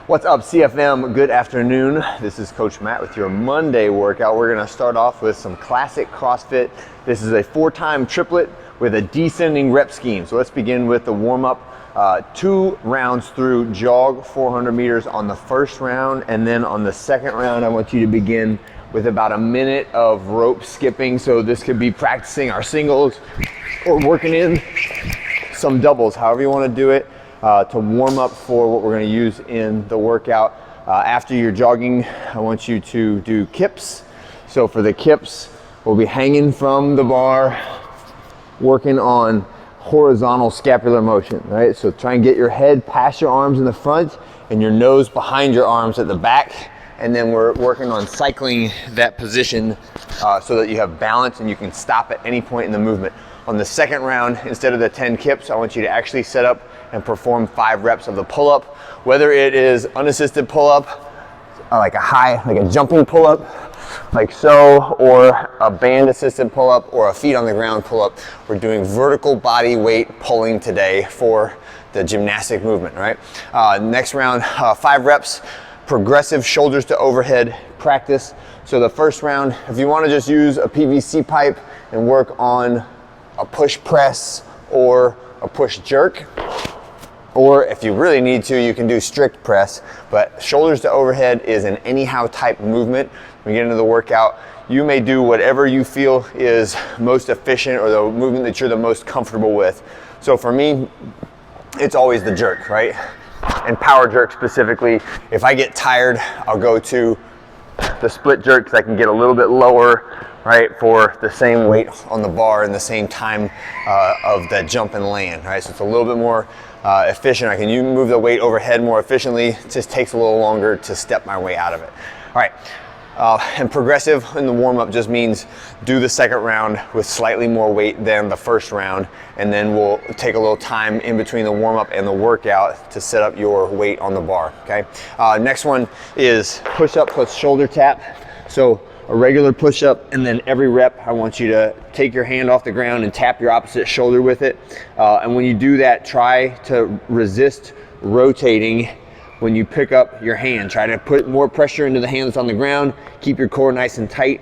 What's up, CFM? Good afternoon. This is Coach Matt with your Monday workout. We're gonna start off with some classic CrossFit. This is a 4-time triplet with a descending rep scheme. So let's begin with the warm-up. 2 rounds through jog 400 meters on the first round, and then on the second round, I want you to begin with about a minute of rope skipping. So this could be practicing our singles or working in some doubles, however you wanna do it. To warm up for what we're going to use in the workout. After you're jogging, I want you to do kips. So for the kips, we'll be hanging from the bar, working on horizontal scapular motion, right? So try and get your head past your arms in the front and your nose behind your arms at the back. And then we're working on cycling that position so that you have balance and you can stop at any point in the movement. On the second round, instead of the 10 kips, I want you to actually set up and perform 5 reps of the pull-up, whether it is unassisted pull-up, like a jumping pull-up, like so, or a band assisted pull-up, or a feet on the ground pull-up. We're doing vertical body weight pulling today for the gymnastic movement, right? Next round, 5 reps, progressive shoulders to overhead practice. So the first round, if you want to just use a PVC pipe and work on a push press or a push jerk, or if you really need to, you can do strict press, but shoulders to overhead is an anyhow type movement. When we get into the workout, you may do whatever you feel is most efficient or the movement that you're the most comfortable with. So for me, it's always the jerk, right? And power jerk specifically. If I get tired, I'll go to the split jerk because I can get a little bit lower, right, for the same weight on the bar and the same time of the jump and land, right? So it's a little bit more efficient. I can move the weight overhead more efficiently. It just takes a little longer to step my way out of it. All right, and progressive in the warm-up just means do the second round with slightly more weight than the first round, and then we'll take a little time in between the warm-up and the workout to set up your weight on the bar, okay? Next one is push-up plus shoulder tap. So a regular push-up, and then every rep I want you to take your hand off the ground and tap your opposite shoulder with it. And when you do that, try to resist rotating when you pick up your hand. Try to put more pressure into the hand that's on the ground. Keep your core nice and tight.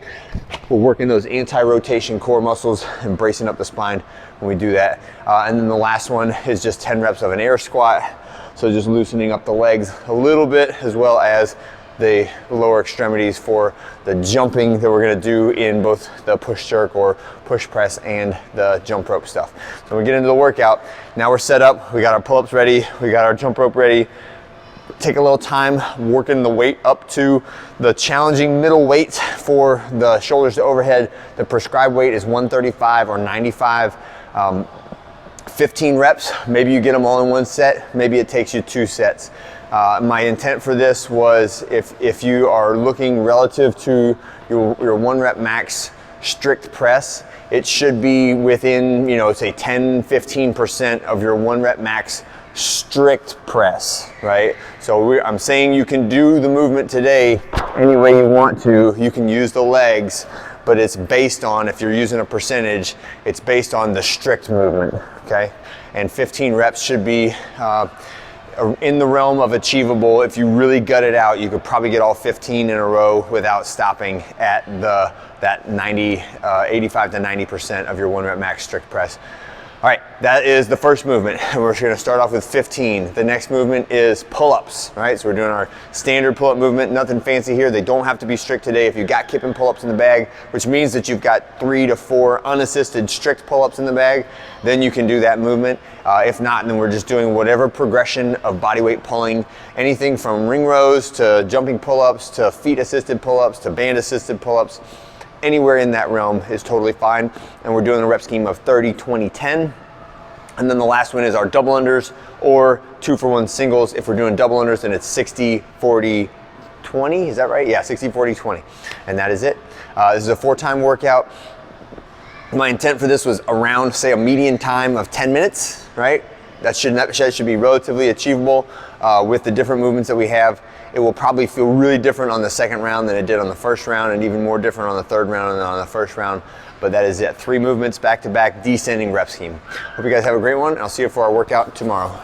We're working those anti-rotation core muscles and bracing up the spine when we do that. And then the last one is just 10 reps of an air squat. So just loosening up the legs a little bit, as well as the lower extremities for the jumping that we're going to do in both the push jerk or push press and the jump rope stuff. So we get into the workout. Now we're set up. We got our pull-ups ready. We got our jump rope ready. Take a little time working the weight up to the challenging middle weight for the shoulders to overhead. The prescribed weight is 135 or 95. 15 reps. Maybe you get them all in one set. Maybe it takes you 2 sets. My intent for this was if you are looking relative to your 1 rep max strict press, it should be within, say 10-15% of your 1 rep max strict press, right? So I'm saying you can do the movement today any way you want to. You can use the legs, but it's based on, if you're using a percentage, it's based on the strict movement, okay? And 15 reps should be in the realm of achievable. If you really gut it out, you could probably get all 15 in a row without stopping at that 85 to 90% of your 1 rep max strict press. All right, that is the first movement. We're gonna start off with 15. The next movement is pull-ups, right? So we're doing our standard pull-up movement, nothing fancy here. They don't have to be strict today. If you've got kip and pull-ups in the bag, which means that you've got 3 to 4 unassisted strict pull-ups in the bag, then you can do that movement. If not, then we're just doing whatever progression of body weight pulling, anything from ring rows to jumping pull-ups to feet assisted pull-ups to band assisted pull-ups. Anywhere in that realm is totally fine. And we're doing a rep scheme of 30, 20, 10. And then the last one is our double unders or 2-for-1 singles. If we're doing double unders, then it's 60, 40, 20. Is that right? Yeah, 60, 40, 20. And that is it. This is a 4-time workout. My intent for this was around, say, a median time of 10 minutes, right? That should be relatively achievable with the different movements that we have. It will probably feel really different on the second round than it did on the first round, and even more different on the third round than on the first round. But that is it. 3 movements back to back, descending rep scheme. Hope you guys have a great one, and I'll see you for our workout tomorrow.